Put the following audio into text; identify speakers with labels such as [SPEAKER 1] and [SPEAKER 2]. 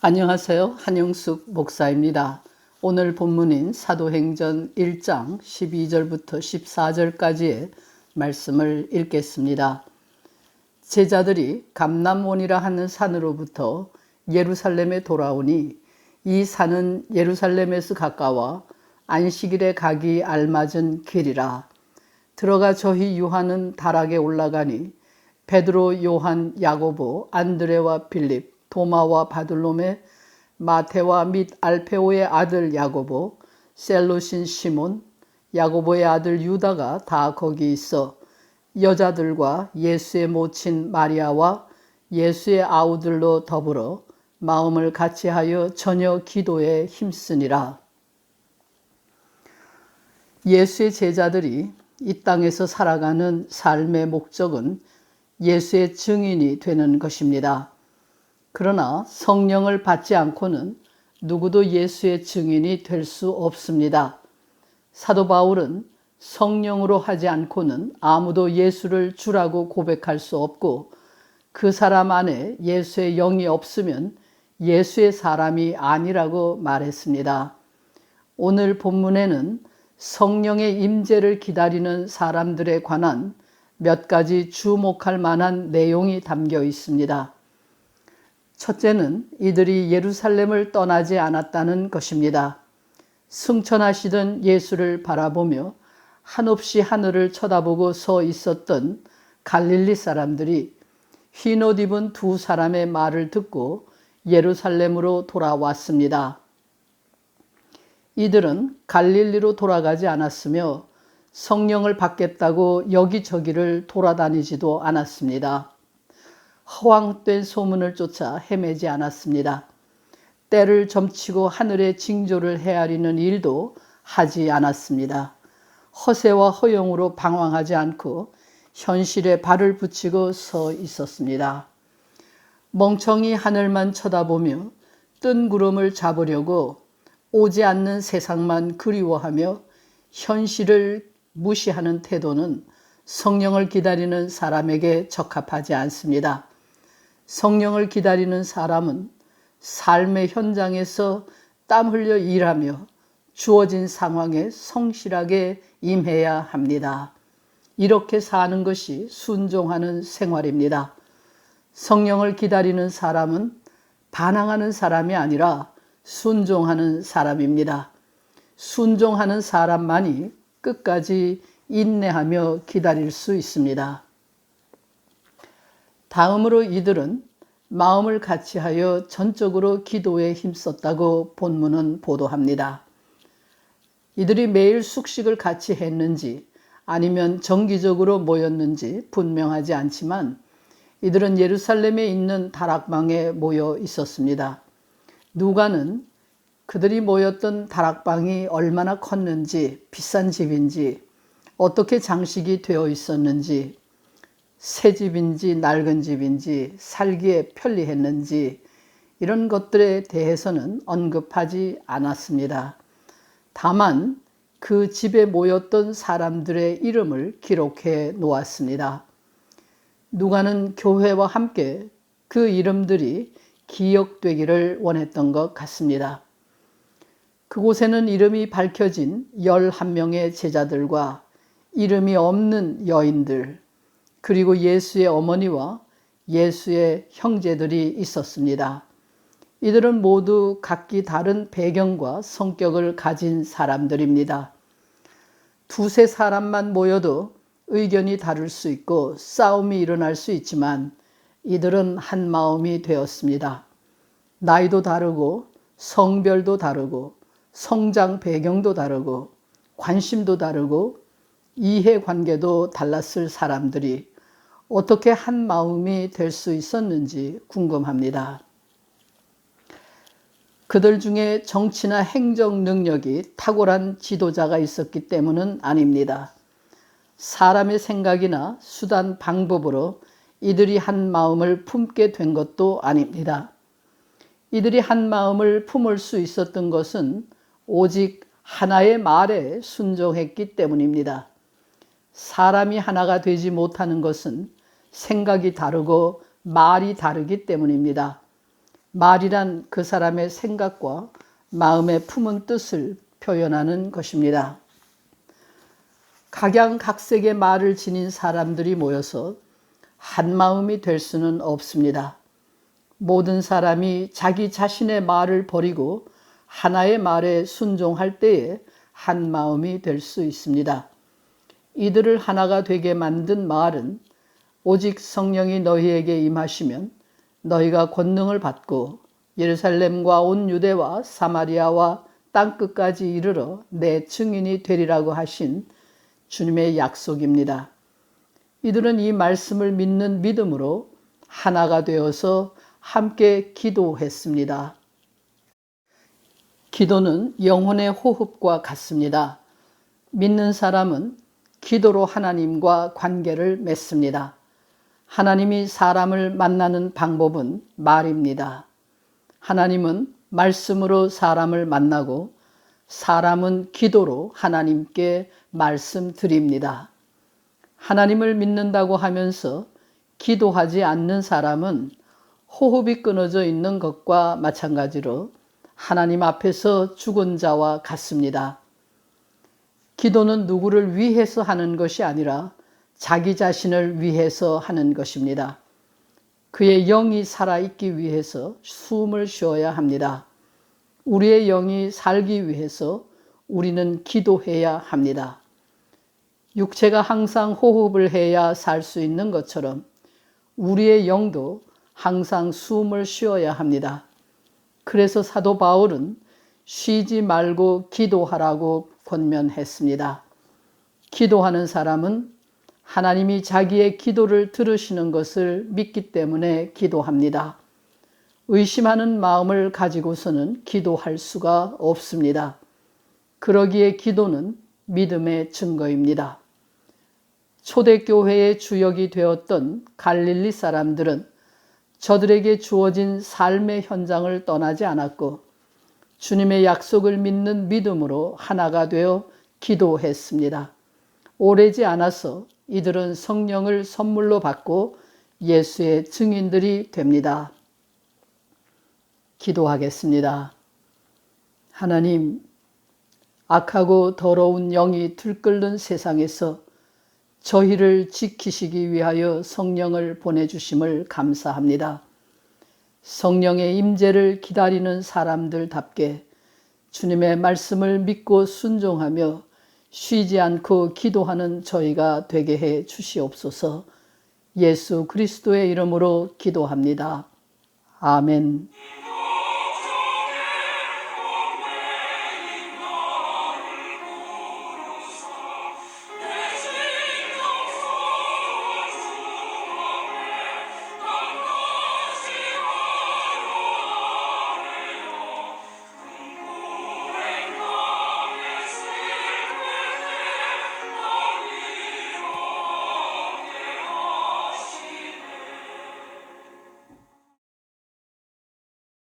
[SPEAKER 1] 안녕하세요. 한영숙 목사입니다. 오늘 본문인 사도행전 1장 12절부터 14절까지의 말씀을 읽겠습니다. 제자들이 감람원이라 하는 산으로부터 예루살렘에 돌아오니 이 산은 예루살렘에서 가까워 안식일에 가기 알맞은 길이라. 들어가 저희 유하는 다락에 올라가니 베드로, 요한, 야고보, 안드레와 빌립, 도마와 바들로메, 마테와 및 알페오의 아들 야고보, 셀로신 시몬, 야고보의 아들 유다가 다 거기 있어 여자들과 예수의 모친 마리아와 예수의 아우들로 더불어 마음을 같이하여 저녁 기도에 힘쓰니라. 예수의 제자들이 이 땅에서 살아가는 삶의 목적은 예수의 증인이 되는 것입니다. 그러나 성령을 받지 않고는 누구도 예수의 증인이 될 수 없습니다. 사도 바울은 성령으로 하지 않고는 아무도 예수를 주라고 고백할 수 없고 그 사람 안에 예수의 영이 없으면 예수의 사람이 아니라고 말했습니다. 오늘 본문에는 성령의 임재를 기다리는 사람들에 관한 몇 가지 주목할 만한 내용이 담겨 있습니다. 첫째는 이들이 예루살렘을 떠나지 않았다는 것입니다. 승천하시던 예수를 바라보며 한없이 하늘을 쳐다보고 서 있었던 갈릴리 사람들이 흰 옷 입은 두 사람의 말을 듣고 예루살렘으로 돌아왔습니다. 이들은 갈릴리로 돌아가지 않았으며 성령을 받겠다고 여기저기를 돌아다니지도 않았습니다. 허황된 소문을 쫓아 헤매지 않았습니다. 때를 점치고 하늘의 징조를 헤아리는 일도 하지 않았습니다. 허세와 허영으로 방황하지 않고 현실에 발을 붙이고 서 있었습니다. 멍청이 하늘만 쳐다보며 뜬 구름을 잡으려고 오지 않는 세상만 그리워하며 현실을 무시하는 태도는 성령을 기다리는 사람에게 적합하지 않습니다. 성령을 기다리는 사람은 삶의 현장에서 땀 흘려 일하며 주어진 상황에 성실하게 임해야 합니다. 이렇게 사는 것이 순종하는 생활입니다. 성령을 기다리는 사람은 반항하는 사람이 아니라 순종하는 사람입니다. 순종하는 사람만이 끝까지 인내하며 기다릴 수 있습니다. 다음으로 이들은 마음을 같이하여 전적으로 기도에 힘썼다고 본문은 보도합니다. 이들이 매일 숙식을 같이 했는지 아니면 정기적으로 모였는지 분명하지 않지만 이들은 예루살렘에 있는 다락방에 모여 있었습니다. 누가는 그들이 모였던 다락방이 얼마나 컸는지, 비싼 집인지, 어떻게 장식이 되어 있었는지, 새 집인지 낡은 집인지 살기에 편리했는지 이런 것들에 대해서는 언급하지 않았습니다. 다만 그 집에 모였던 사람들의 이름을 기록해 놓았습니다. 누가는 교회와 함께 그 이름들이 기억되기를 원했던 것 같습니다. 그곳에는 이름이 밝혀진 11명의 제자들과 이름이 없는 여인들, 그리고 예수의 어머니와 예수의 형제들이 있었습니다. 이들은 모두 각기 다른 배경과 성격을 가진 사람들입니다. 두세 사람만 모여도 의견이 다를 수 있고 싸움이 일어날 수 있지만 이들은 한 마음이 되었습니다. 나이도 다르고 성별도 다르고 성장 배경도 다르고 관심도 다르고 이해관계도 달랐을 사람들이 어떻게 한 마음이 될 수 있었는지 궁금합니다. 그들 중에 정치나 행정 능력이 탁월한 지도자가 있었기 때문은 아닙니다. 사람의 생각이나 수단 방법으로 이들이 한 마음을 품게 된 것도 아닙니다. 이들이 한 마음을 품을 수 있었던 것은 오직 하나의 말에 순종했기 때문입니다. 사람이 하나가 되지 못하는 것은 생각이 다르고 말이 다르기 때문입니다. 말이란 그 사람의 생각과 마음에 품은 뜻을 표현하는 것입니다. 각양각색의 말을 지닌 사람들이 모여서 한 마음이 될 수는 없습니다. 모든 사람이 자기 자신의 말을 버리고 하나의 말에 순종할 때에 한 마음이 될 수 있습니다. 이들을 하나가 되게 만든 말은 오직 성령이 너희에게 임하시면 너희가 권능을 받고 예루살렘과 온 유대와 사마리아와 땅끝까지 이르러 내 증인이 되리라고 하신 주님의 약속입니다. 이들은 이 말씀을 믿는 믿음으로 하나가 되어서 함께 기도했습니다. 기도는 영혼의 호흡과 같습니다. 믿는 사람은 기도로 하나님과 관계를 맺습니다. 하나님이 사람을 만나는 방법은 말입니다. 하나님은 말씀으로 사람을 만나고 사람은 기도로 하나님께 말씀드립니다. 하나님을 믿는다고 하면서 기도하지 않는 사람은 호흡이 끊어져 있는 것과 마찬가지로 하나님 앞에서 죽은 자와 같습니다. 기도는 누구를 위해서 하는 것이 아니라 자기 자신을 위해서 하는 것입니다. 그의 영이 살아있기 위해서 숨을 쉬어야 합니다. 우리의 영이 살기 위해서 우리는 기도해야 합니다. 육체가 항상 호흡을 해야 살 수 있는 것처럼 우리의 영도 항상 숨을 쉬어야 합니다. 그래서 사도 바울은 쉬지 말고 기도하라고 권면했습니다. 기도하는 사람은 하나님이 자기의 기도를 들으시는 것을 믿기 때문에 기도합니다. 의심하는 마음을 가지고서는 기도할 수가 없습니다. 그러기에 기도는 믿음의 증거입니다. 초대교회의 주역이 되었던 갈릴리 사람들은 저들에게 주어진 삶의 현장을 떠나지 않았고 주님의 약속을 믿는 믿음으로 하나가 되어 기도했습니다. 오래지 않아서 이들은 성령을 선물로 받고 예수의 증인들이 됩니다. 기도하겠습니다. 하나님, 악하고 더러운 영이 들끓는 세상에서 저희를 지키시기 위하여 성령을 보내주심을 감사합니다. 성령의 임재를 기다리는 사람들답게 주님의 말씀을 믿고 순종하며 쉬지 않고 기도하는 저희가 되게 해 주시옵소서. 예수 그리스도의 이름으로 기도합니다. 아멘.